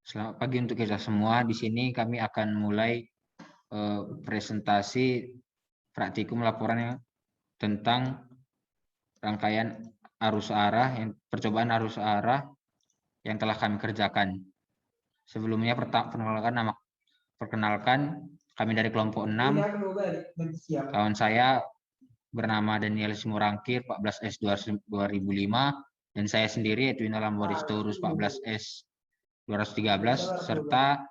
Selamat pagi untuk kita semua. Di sini kami akan mulai presentasi praktikum laporan tentang rangkaian arus arah, percobaan arus arah yang telah kami kerjakan. Sebelumnya perkenalkan kami dari kelompok 6. Kawan saya bernama Daniel Simurangkir 14S 2005 dan saya sendiri Edwin Alamboristorus 14S 213 serta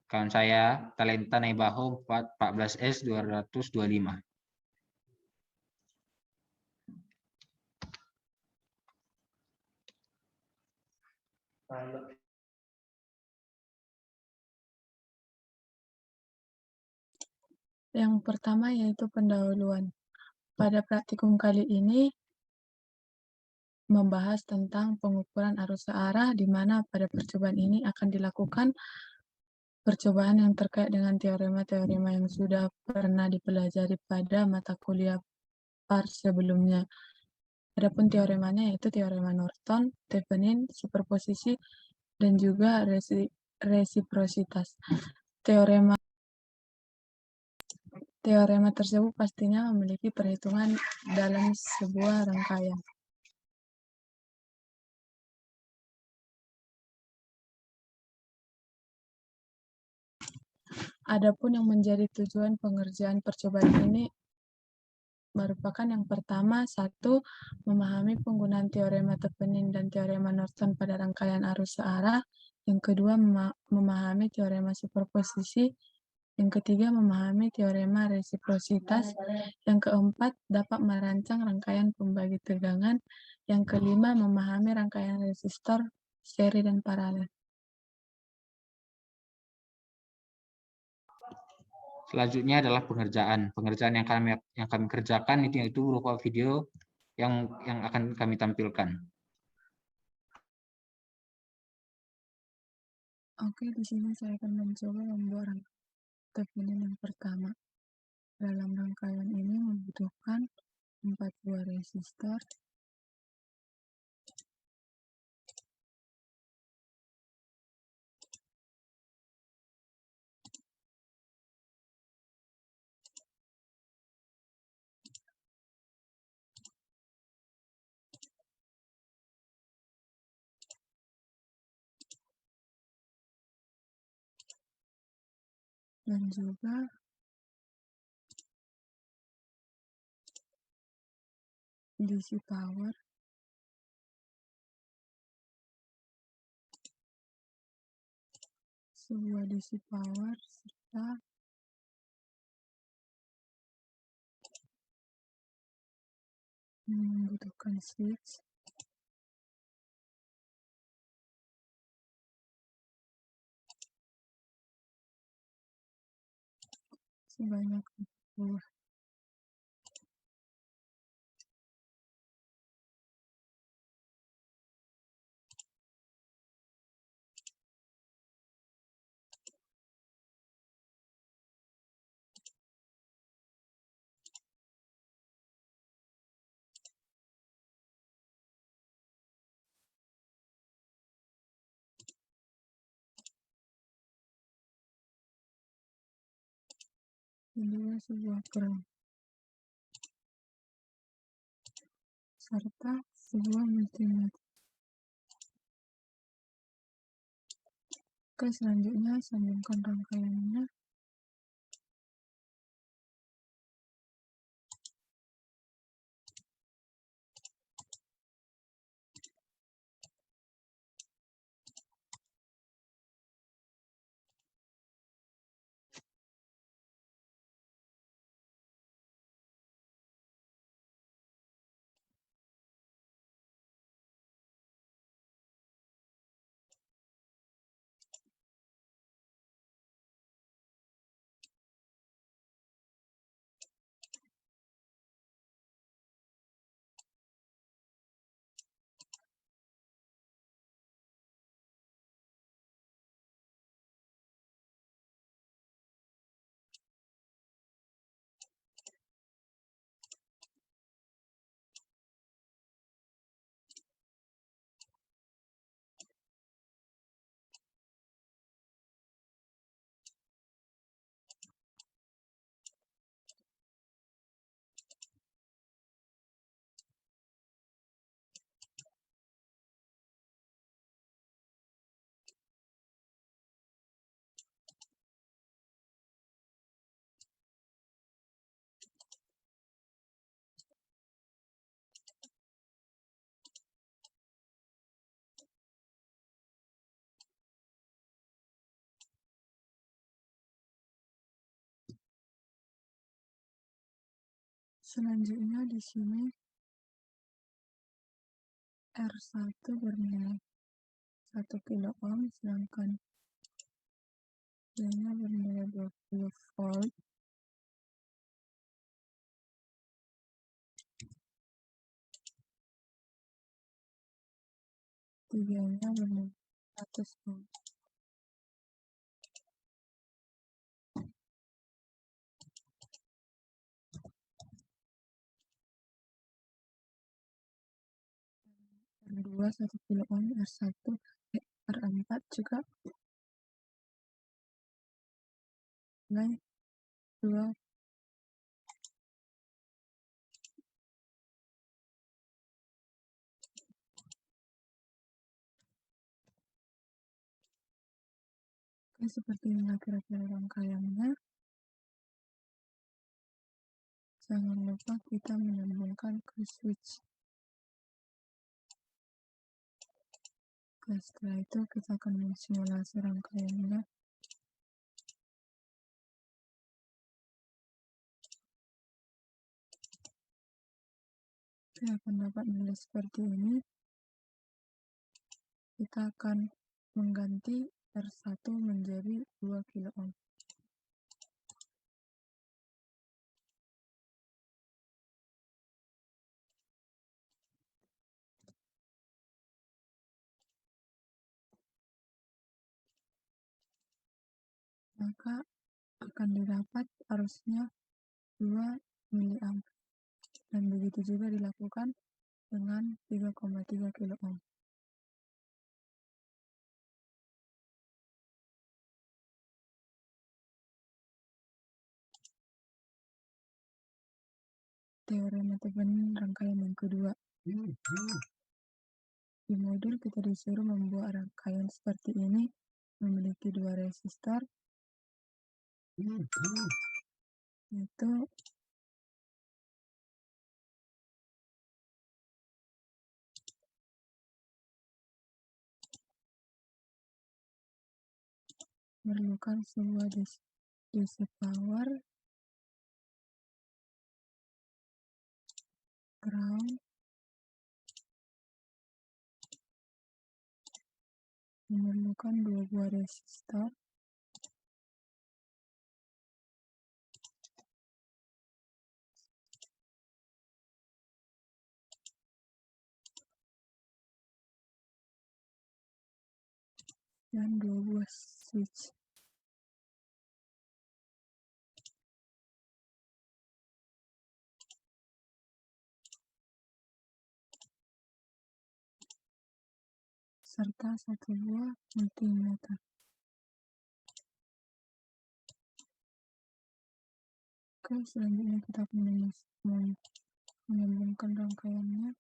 kawan saya Talenta Naibaho 14S 225. Yang pertama yaitu pendahuluan. Pada praktikum kali ini membahas tentang pengukuran arus arah, di mana pada percobaan ini akan dilakukan percobaan yang terkait dengan teorema-teorema yang sudah pernah dipelajari pada mata kuliah PAR sebelumnya. Adapun teoremanya yaitu teorema Norton, Thevenin, superposisi, dan juga resiprositas. Teorema tersebut pastinya memiliki perhitungan dalam sebuah rangkaian. Adapun yang menjadi tujuan pengerjaan percobaan ini merupakan yang pertama, satu, memahami penggunaan teorema Thevenin dan teorema Norton pada rangkaian arus searah. Yang kedua, memahami teorema superposisi. Yang ketiga, memahami teorema resiprositas. Yang keempat, dapat merancang rangkaian pembagi tegangan. Yang kelima, memahami rangkaian resistor, seri, dan paralel. Selanjutnya adalah pengerjaan. Pengerjaan yang kami kerjakan itu berupa video yang akan kami tampilkan. Oke, di sini saya akan mencoba membuat rangkaian Thevenin yang pertama. Dalam rangkaian ini membutuhkan 4 buah resistor, dan juga DC power, sebuah DC power, serta membutuhkan switch, sebanyak 4 buah. Kedua, sebuah ground, serta sebuah multimeter. Oke, selanjutnya sambungkan rangkaiannya. Selanjutnya di sini R1 bernilai 1 kilo ohm, sedangkan Y-nya bernilai 20 volt. Tiganya bernilai 100 volt. R2 1 kilo ohm, R1, R4 juga nilai 2. Oke, seperti inilah kira-kira rangkaiannya. Jangan lupa kita menyambungkan ke switch. Oke, setelah itu kita akan mensimulasi rangkaiannya. Oke, akan dapat nilai seperti ini. Kita akan mengganti R1 menjadi 2 kilo ohm. Maka akan didapat arusnya 2 miliampere. Dan begitu juga dilakukan dengan 3,3 kilo ohm. Teorema Thevenin rangkaian yang kedua. Di modul kita disuruh membuat rangkaian seperti ini, memiliki 2 resistor, yaitu memerlukan sebuah DC power, ground, memerlukan 2 buah resistor, dan 2 buah switch. Serta 1 buah multimeter. Oke, selanjutnya kita akan menyambungkan rangkaiannya.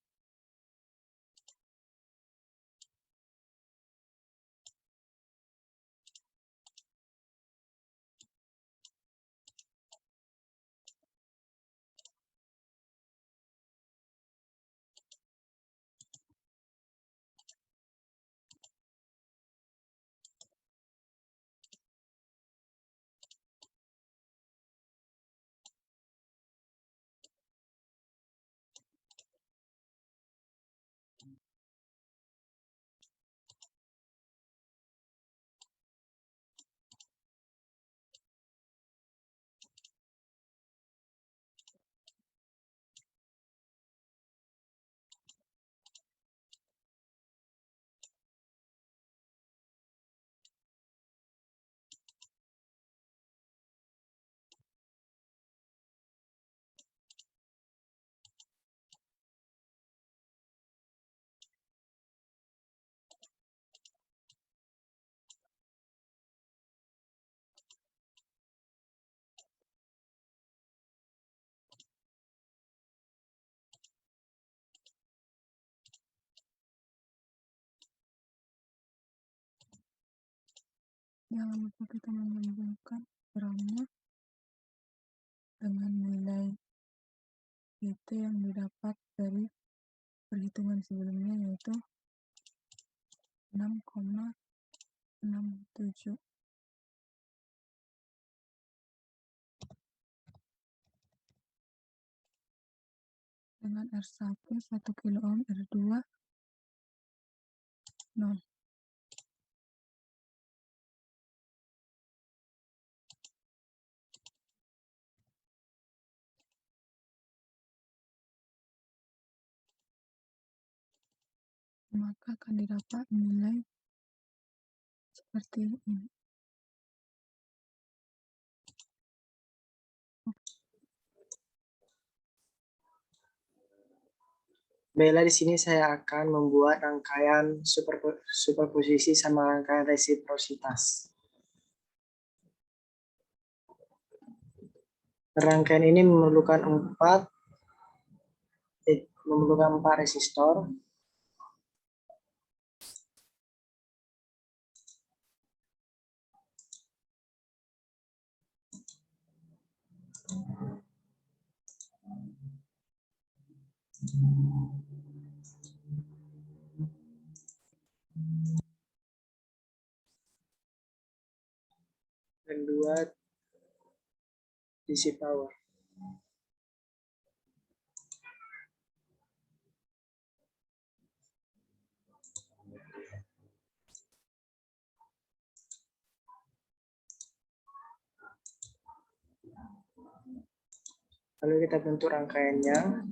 Jangan lupa kita menyambungkan groundnya dengan nilai VT yang didapat dari perhitungan sebelumnya, yaitu 6,67. dengan R1 1 kilo ohm, R2 0. Maka akan didapat nilai seperti ini. Baiklah, di sini saya akan membuat rangkaian superposisi sama rangkaian resiprositas. Rangkaian ini memerlukan 4 resistor. Dan 2 DC power. Lalu kita bentuk rangkaiannya.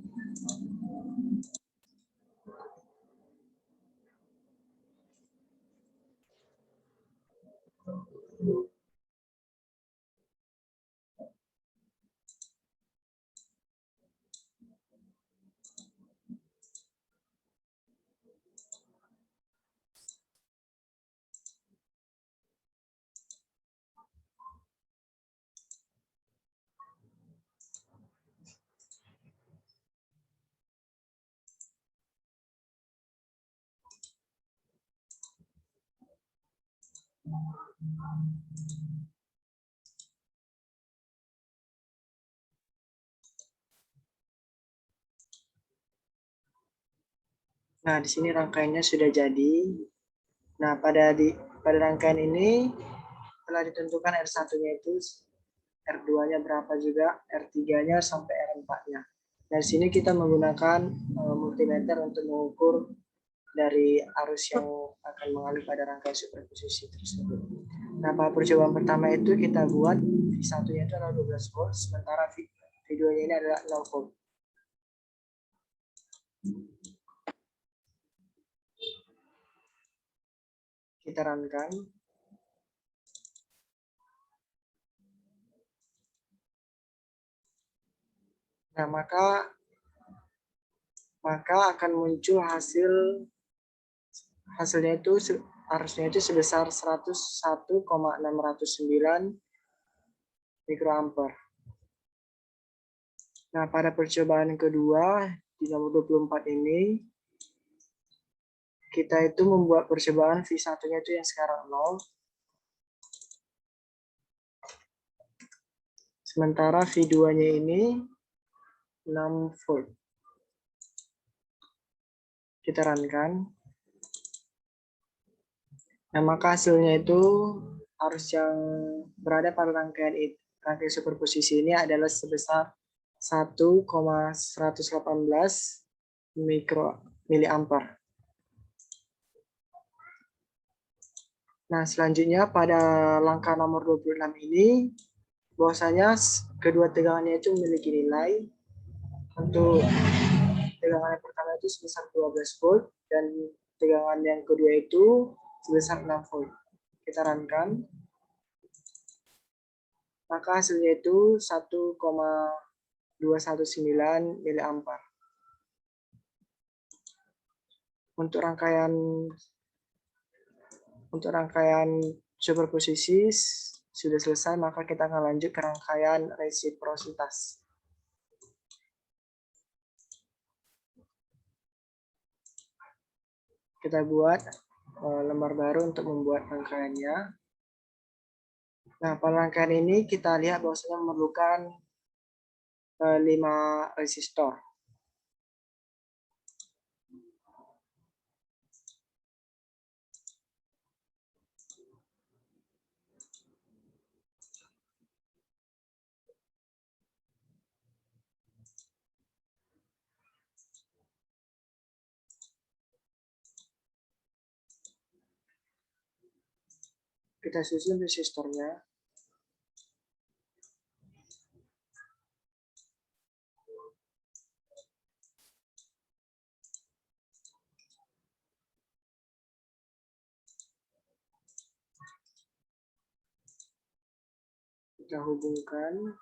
Nah, di sini rangkaiannya sudah jadi. Nah, pada rangkaian ini telah ditentukan R1-nya itu, R2-nya berapa juga, R3-nya sampai R4-nya. Nah, di sini kita menggunakan multimeter untuk mengukur dari arus yang akan mengalir pada rangkaian superposisi tersebut. Nah, pada percobaan pertama itu kita buat V1-nya itu adalah 12 volt, sementara V2-nya ini adalah 0 volt. Kita runkan. Nah, maka akan muncul hasilnya itu arusnya itu sebesar 101,609 mikroampere. Nah, pada percobaan kedua di nomor 24 ini kita itu membuat percobaan V1-nya itu yang sekarang 0. Sementara V2-nya ini 6 volt. Kita runkan. Nah, maka hasilnya itu arus yang berada pada rangkaian superposisi ini adalah sebesar 1,118 miliampere. Nah, selanjutnya pada langkah nomor 26 ini, bahwasanya kedua tegangannya itu memiliki nilai. Untuk tegangan yang pertama itu sebesar 12 volt, dan tegangan yang kedua itu sebesar 6 volt. Kita runkan. Maka hasilnya itu 1,219 miliampere. Untuk rangkaian superposisi sudah selesai, maka kita akan lanjut ke rangkaian resiprositas. Kita buat lembar baru untuk membuat rangkaiannya. Nah, pada rangkaian ini kita lihat bahwasanya memerlukan 5 resistor. Kita susun resistornya. Kita hubungkan.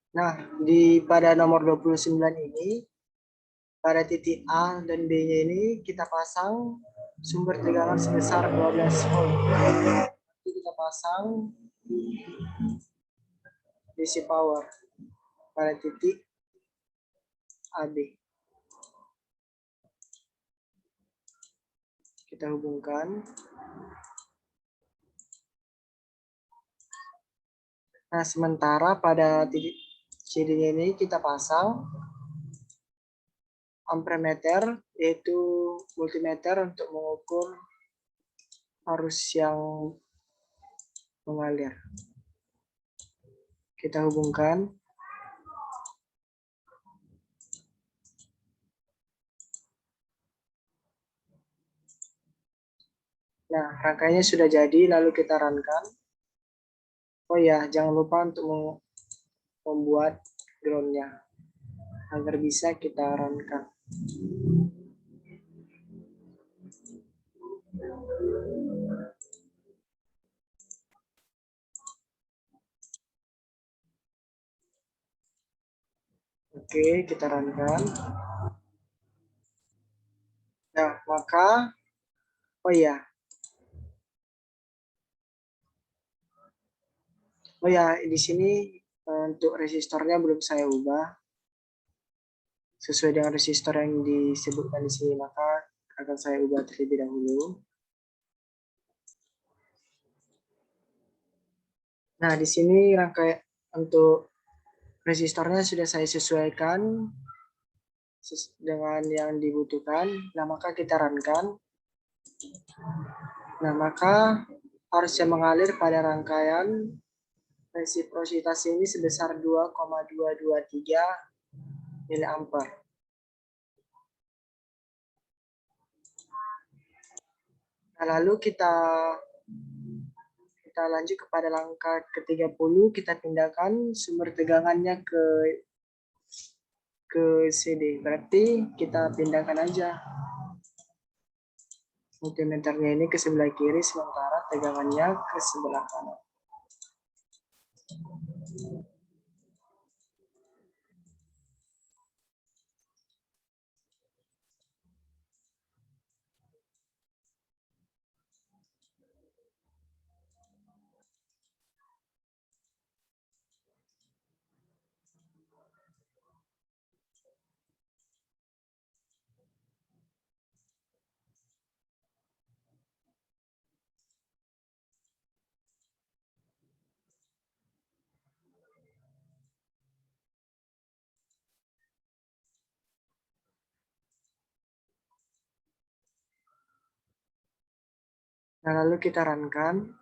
Nah, pada nomor 29 ini, pada titik A dan B-nya ini kita pasang sumber tegangan sebesar 12 volt. Nanti kita pasang DC power pada titik AB. Kita hubungkan. Nah, sementara pada titik CD-nya ini kita pasang ampermeter, yaitu multimeter untuk mengukur arus yang mengalir. Kita hubungkan. Nah, rangkaiannya sudah jadi, lalu kita runkan. Oh ya, jangan lupa untuk membuat groundnya agar bisa kita runkan. Oke, kita runkan. Nah, maka oh ya, di sini untuk resistornya belum saya ubah. Sesuai dengan resistor yang disebutkan di sini, maka akan saya ubah terlebih dahulu. Nah, di sini rangkaian untuk resistornya sudah saya sesuaikan dengan yang dibutuhkan. Nah, maka kita runkan. Nah, maka arus yang mengalir pada rangkaian resiprositas ini sebesar 2,223 mA. Nah, lalu kita lanjut kepada langkah ke-30, kita pindahkan sumber tegangannya ke CD. Berarti kita pindahkan aja multimeternya ini ke sebelah kiri, sementara tegangannya ke sebelah kanan. Nah, lalu kita runkan.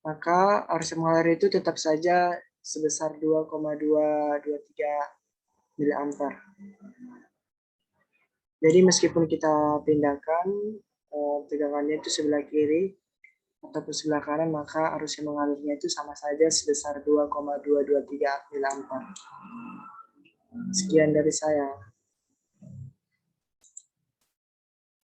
Maka arus yang mengalir itu tetap saja sebesar 2,223 mA. Jadi meskipun kita pindahkan tegangannya itu sebelah kiri ataupun sebelah kanan, maka arus yang mengalirnya itu sama saja sebesar 2,223 mA. Sekian dari saya.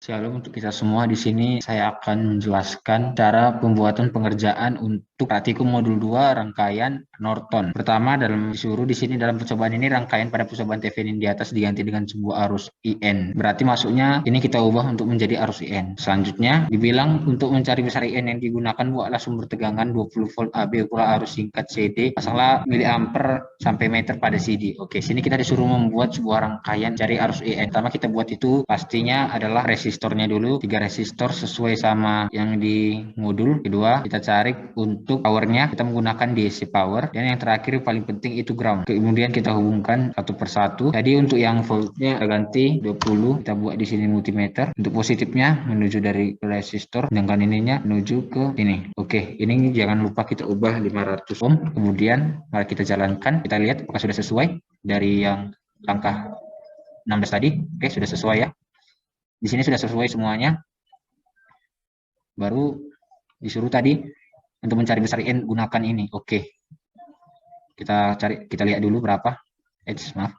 Shalom untuk kita semua. Di sini saya akan menjelaskan cara pembuatan pengerjaan untuk praktikum modul 2 rangkaian Norton. Pertama, disuruh di sini dalam percobaan ini rangkaian pada percobaan Thevenin di atas diganti dengan sebuah arus IN. Berarti masuknya ini kita ubah untuk menjadi arus IN. Selanjutnya dibilang untuk mencari besar IN yang digunakan, buatlah sumber tegangan 20 volt AB ukuran arus singkat CD, pasanglah miliampere sampai meter pada CD. Oke, sini kita disuruh membuat sebuah rangkaian cari arus IN. Pertama kita buat itu pastinya adalah resistornya dulu, 3 resistor sesuai sama yang di modul. Kedua, kita cari untuk untuk powernya kita menggunakan DC power, dan yang terakhir paling penting itu ground. Kemudian kita hubungkan satu persatu. Jadi untuk yang voltnya kita ganti 20, kita buat di sini multimeter. Untuk positifnya menuju dari resistor, sedangkan ininya menuju ke ini. Oke, ini jangan lupa kita ubah 500 ohm. Kemudian mari kita jalankan, kita lihat apakah sudah sesuai dari yang langkah 16 tadi. Oke, sudah sesuai ya. Di sini sudah sesuai semuanya. Baru disuruh tadi untuk mencari besar IN gunakan ini. Oke. Kita lihat dulu berapa. Maaf.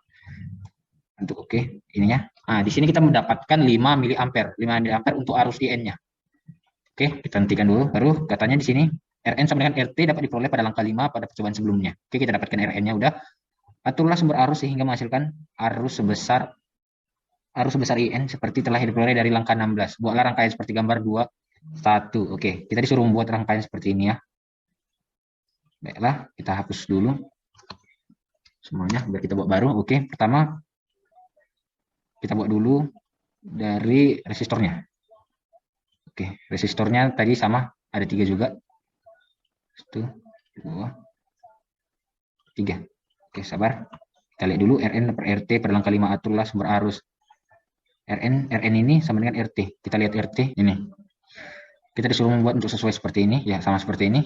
Untuk oke, ininya. Nah, di sini kita mendapatkan 5 mA. 5 mA untuk arus IN-nya. Oke, kita hentikan dulu. Baru katanya di sini Rn sama dengan RT dapat diperoleh pada langkah 5 pada percobaan sebelumnya. Oke, kita dapatkan Rn-nya udah. Aturlah sumber arus sehingga menghasilkan arus sebesar IN seperti telah diperoleh dari langkah 16. Buatlah rangkaian seperti gambar 2, 1. Oke, kita disuruh membuat rangkaian seperti ini ya. Baiklah, kita hapus dulu semuanya biar kita buat baru. Oke, pertama kita buat dulu dari resistornya. Oke, resistornya tadi sama, ada 3 juga. 1, 2, 3. Oke, sabar. Kita lihat dulu Rn per RT pada langkah 5, aturlah sumber arus. Rn ini sama dengan RT. Kita lihat RT ini. Kita disuruh membuat untuk sesuai seperti ini, ya sama seperti ini.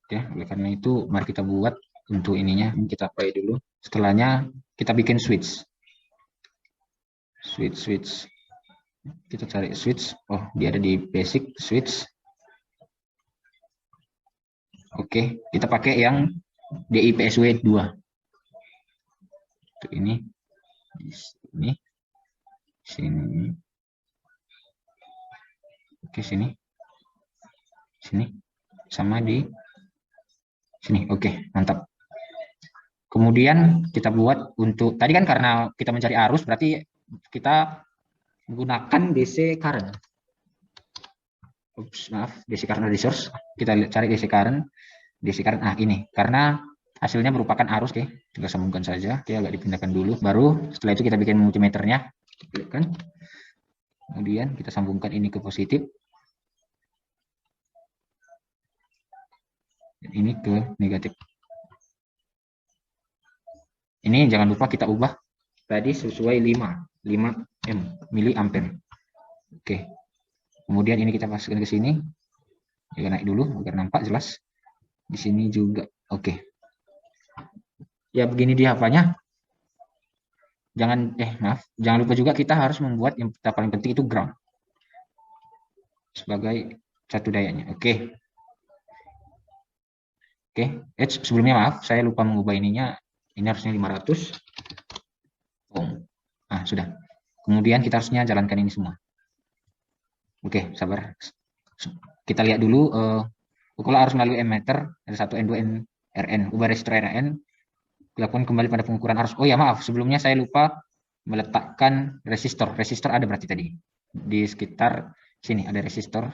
Oke, oleh karena itu mari kita buat untuk ininya. Ini kita apply dulu. Setelahnya kita bikin switch. Switch. Kita cari switch. Oh, dia ada di basic switch. Oke, kita pakai yang DIPSW 2. Untuk ini. Di sini. Sini. Oke, sini. Sini. Sama di sini. Oke, mantap. Kemudian kita buat untuk tadi kan karena kita mencari arus berarti kita menggunakan DC current. Maaf, DC current resource. Kita cari DC current. Nah, ini karena hasilnya merupakan arus. Oke, kita sambungkan saja. Oke, agak dipindahkan dulu. Baru setelah itu kita bikin multimeternya. Kan? Kemudian kita sambungkan ini ke positif. Dan ini ke negatif. Ini jangan lupa kita ubah tadi sesuai 5 mA. Oke. Kemudian ini kita masukkan ke sini. Kita naik dulu agar nampak jelas. Di sini juga. Oke. Ya begini dia apanya. Jangan lupa juga kita harus membuat yang paling penting itu ground sebagai satu dayanya. Oke. Sebelumnya maaf, saya lupa mengubah ininya. Ini harusnya 500 ohm. Nah, sudah. Kemudian kita harusnya jalankan ini semua. Oke, sabar. Kita lihat dulu ukuran arus melalui ammeter R1, N2, Rn. Ubah resistor Rn. Lakukan kembali pada pengukuran arus. Oh ya, maaf. Sebelumnya saya lupa meletakkan resistor. Resistor ada berarti tadi. Di sekitar sini ada resistor.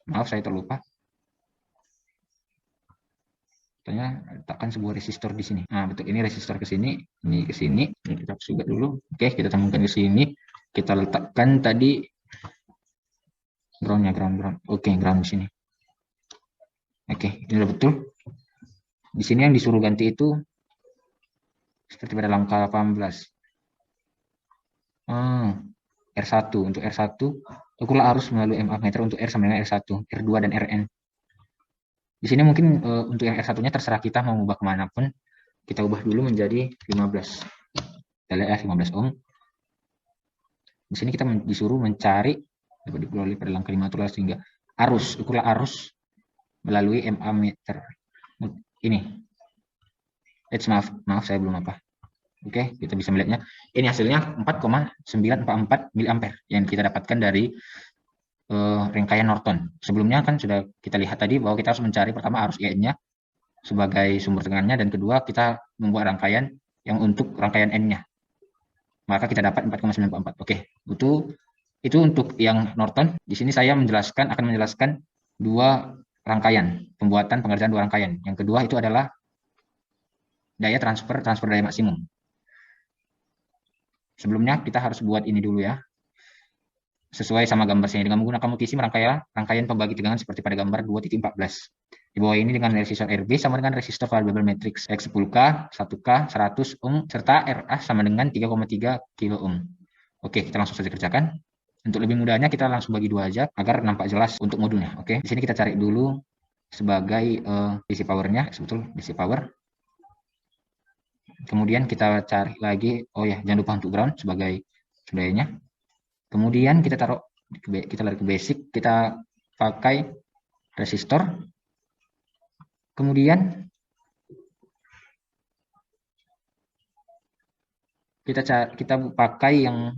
Maaf, saya terlupa. Letakkan sebuah resistor di sini. Nah, betul, ini resistor ke sini, ini ke sini. Ini kita hapus juga dulu. Oke, kita sambungkan ke sini. Kita letakkan tadi groundnya, ground. Oke, ground di sini. Oke, ini sudah betul. Di sini yang disuruh ganti itu seperti pada langkah 18. R1 untuk R1 ukurlah arus melalui ammeter untuk R sama dengan R1, R2 dan Rn. Di sini mungkin untuk yang R1-nya terserah kita mau ubah kemanapun. Kita ubah dulu menjadi 15. Kita lihat 15 ohm. Di sini kita disuruh mencari dapat diperoleh pada langkah 5 itulah sehingga arus, ukurlah arus melalui ammeter. Ini. Maaf saya belum apa. Oke, kita bisa melihatnya. Ini hasilnya 4,944 mA yang kita dapatkan dari rangkaian Norton. Sebelumnya kan sudah kita lihat tadi bahwa kita harus mencari pertama arus IN-nya sebagai sumber tegangannya, dan kedua kita membuat rangkaian yang untuk rangkaian N-nya. Maka kita dapat 4,944. Oke, itu untuk yang Norton. Di sini saya akan menjelaskan dua rangkaian, pembuatan pengerjaan dua rangkaian. Yang kedua itu adalah daya transfer daya maksimum. Sebelumnya kita harus buat ini dulu ya. sesuai sama gambar sini dengan menggunakan multisim rangkaian pembagi tegangan seperti pada gambar 2.14. Di bawah ini dengan resistor RB sama dengan resistor variable matrix X10K, 1K, 100 ohm, serta RA sama dengan 3,3 kilo ohm. Oke, kita langsung saja kerjakan. Untuk lebih mudahnya kita langsung bagi dua aja agar nampak jelas untuk modulnya. Oke, di sini kita cari dulu sebagai DC powernya, betul DC power. Kemudian kita cari lagi, oh ya jangan lupa untuk ground sebagai sudahnya. Kemudian kita lari ke basic, kita pakai resistor. Kemudian kita pakai yang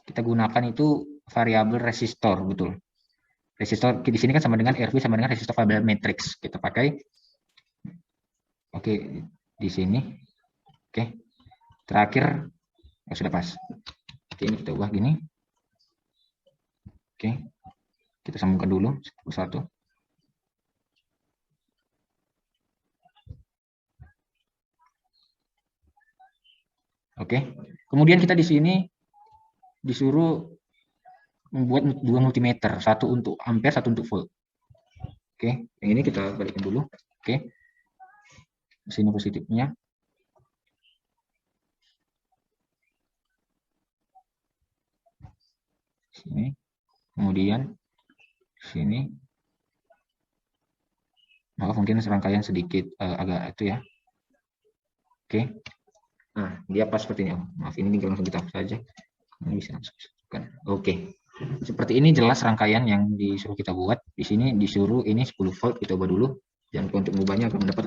kita gunakan itu variabel resistor, betul. Resistor di sini kan sama dengan RV sama dengan resistor variabel matrix. Kita pakai. Oke, di sini. Oke. Terakhir sudah pas. Oke, ini kita ubah gini. Oke. Kita sambungkan dulu satu. Oke. Kemudian kita di sini disuruh membuat dua multimeter, satu untuk ampere, satu untuk volt. Oke, yang ini kita balikin dulu. Oke. Di sini positifnya. Sini. Kemudian sini. Maaf mungkin serangkaian sedikit agak itu ya. Oke. Nah, dia pas seperti ini. Maaf, ini tinggal langsung kita hapus saja. Ini bisa langsung disatukan. Oke. Seperti ini jelas rangkaian yang disuruh kita buat. Di sini disuruh ini 10 volt, kita ubah dulu. Jangan lupa untuk mengubahnya agar mendapat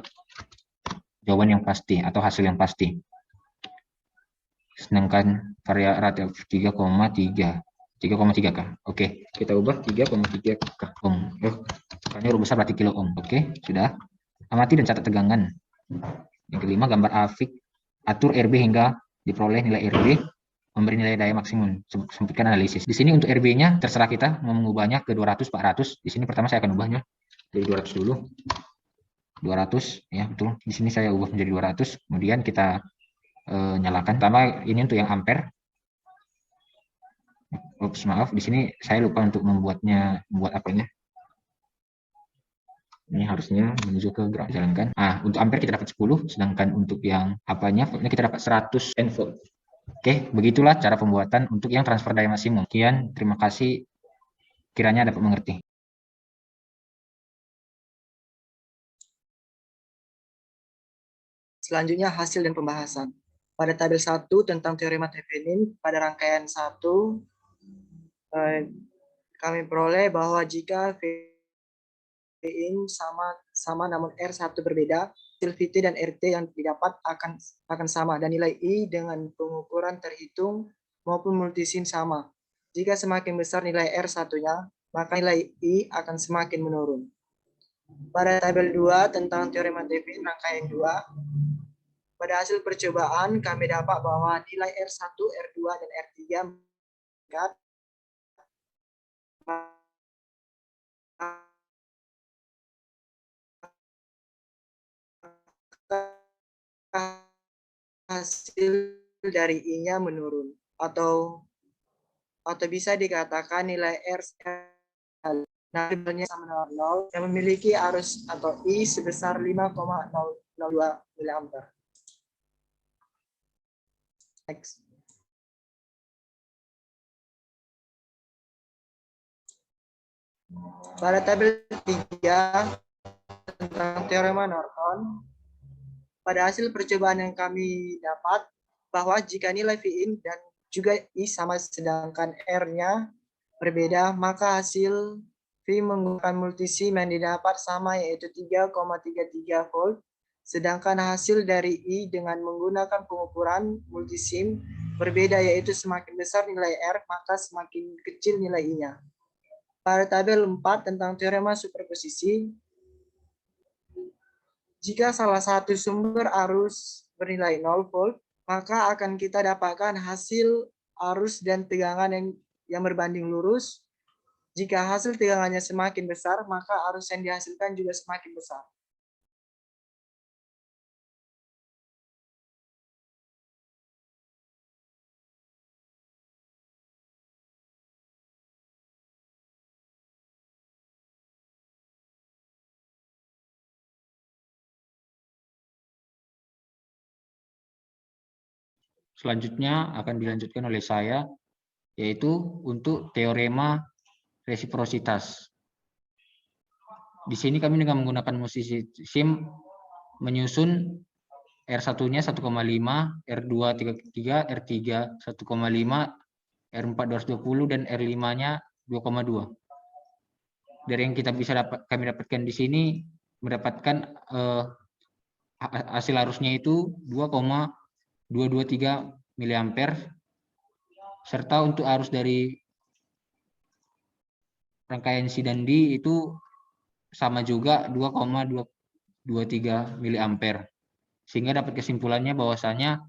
jawaban yang pasti atau hasil yang pasti. Sedangkan variabel 3,3 K. Oke, kita ubah 3,3 K ohm. Karena huruf besar berarti kilo ohm. Oke, sudah. Amati dan catat tegangan. Yang kelima, gambar afik. Atur RB hingga diperoleh nilai RB. Memberi nilai daya maksimum. Sempitkan analisis. Di sini untuk RB-nya terserah kita mau mengubahnya ke 200, 400. Di sini pertama saya akan ubahnya dari 200 dulu. 200 ya, betul. Di sini saya ubah menjadi 200. Kemudian kita nyalakan. Pertama ini untuk yang ampere. Ups, maaf, di sini saya lupa untuk membuat apanya. Ini harusnya menuju ke ground, jalankan. Nah, untuk ampere kita dapat 10, sedangkan untuk yang apanya, voltnya kita dapat 100 volt. Oke, begitulah cara pembuatan untuk yang transfer daya maksimum. Sekian, terima kasih. Kiranya dapat mengerti. Selanjutnya hasil dan pembahasan. Pada tabel 1 tentang teorema Thevenin, pada rangkaian 1, kami peroleh bahwa jika Vin sama namun R1 berbeda, hasil VT dan RT yang didapat akan sama, dan nilai I dengan pengukuran terhitung maupun multisim sama. Jika semakin besar nilai R1-nya, maka nilai I akan semakin menurun. Pada tabel 2 tentang teorema Thevenin rangkaian 2, pada hasil percobaan kami dapat bahwa nilai R1, R2, dan R3 meningkat hasil dari I-nya menurun, atau bisa dikatakan nilai R nilainya sama dengan 0 yang memiliki arus atau I sebesar 5,002 mA. Next. Pada tabel 3 tentang teorema Norton, pada hasil percobaan yang kami dapat bahwa jika nilai Vin dan juga I sama sedangkan R-nya berbeda, maka hasil V menggunakan multisim yang didapat sama, yaitu 3,33 volt. Sedangkan hasil dari I dengan menggunakan pengukuran multisim berbeda, yaitu semakin besar nilai R, maka semakin kecil nilai I-nya. Pada tabel 4 tentang teorema superposisi, jika salah satu sumber arus bernilai 0 volt, maka akan kita dapatkan hasil arus dan tegangan yang berbanding lurus. Jika hasil tegangannya semakin besar, maka arus yang dihasilkan juga semakin besar. selanjutnya akan dilanjutkan oleh saya, yaitu untuk teorema resiprositas. Di sini kami dengan menggunakan musisi SIM menyusun R1-nya 1,5, R2 33, R3 1,5, R4 220 dan R5-nya 2,2. Dari yang kami dapatkan di sini mendapatkan hasil arusnya itu 2,223 mA, serta untuk arus dari rangkaian C dan D itu sama juga 2,223 mA. Sehingga dapat kesimpulannya bahwasanya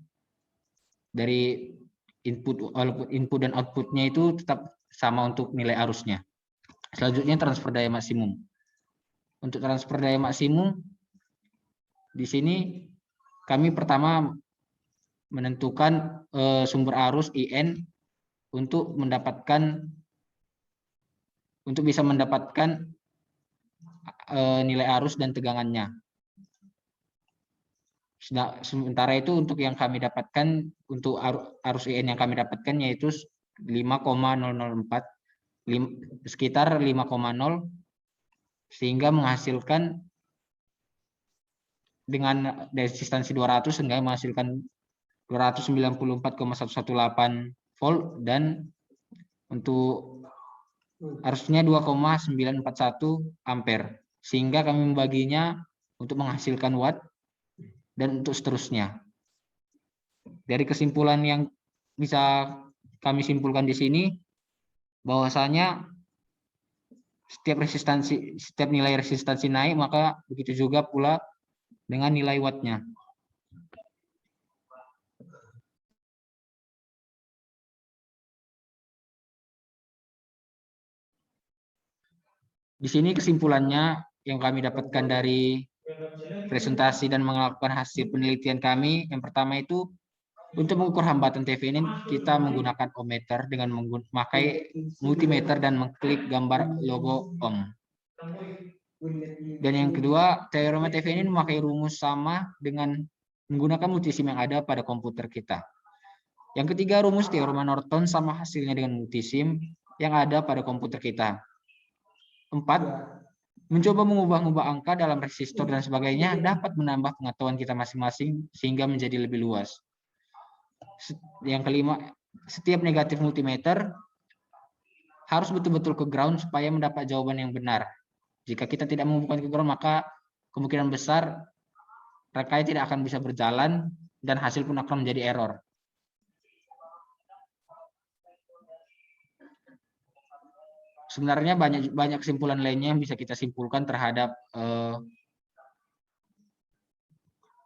dari input dan outputnya itu tetap sama untuk nilai arusnya. Selanjutnya transfer daya maksimum. Untuk transfer daya maksimum di sini kami pertama menentukan sumber arus IN untuk bisa mendapatkan nilai arus dan tegangannya. Sementara itu untuk yang kami dapatkan, untuk arus IN yang kami dapatkan yaitu 5,004, sekitar 5,0, sehingga menghasilkan dengan resistansi 200 sehingga menghasilkan 294,118 volt, dan untuk arusnya 2,941 ampere, sehingga kami membaginya untuk menghasilkan watt dan untuk seterusnya. Dari kesimpulan yang bisa kami simpulkan di sini, bahwasanya setiap nilai resistansi naik, maka begitu juga pula dengan nilai wattnya. Di sini kesimpulannya yang kami dapatkan dari presentasi dan melakukan hasil penelitian kami, yang pertama itu untuk mengukur hambatan Thevenin kita menggunakan ohmmeter dengan memakai multimeter dan mengklik gambar logo ohm. Dan yang kedua, teorema Thevenin memakai rumus sama dengan menggunakan multisim yang ada pada komputer kita. Yang ketiga, rumus teorema Norton sama hasilnya dengan multisim yang ada pada komputer kita. 4. Mencoba mengubah-ubah angka dalam resistor dan sebagainya dapat menambah pengetahuan kita masing-masing sehingga menjadi lebih luas. Yang kelima, setiap negatif multimeter harus betul-betul ke ground supaya mendapat jawaban yang benar. Jika kita tidak menghubungkan ke ground, maka kemungkinan besar rangkaian tidak akan bisa berjalan dan hasil pun akan menjadi error. Sebenarnya banyak kesimpulan lainnya yang bisa kita simpulkan terhadap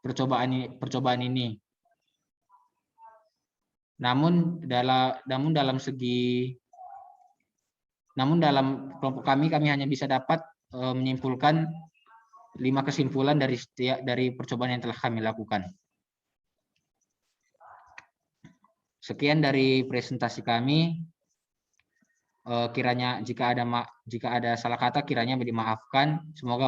percobaan ini. Namun dalam kelompok kami hanya bisa dapat menyimpulkan 5 kesimpulan dari percobaan yang telah kami lakukan. Sekian dari presentasi kami. Kiranya jika ada salah kata kiranya dimaafkan. Semoga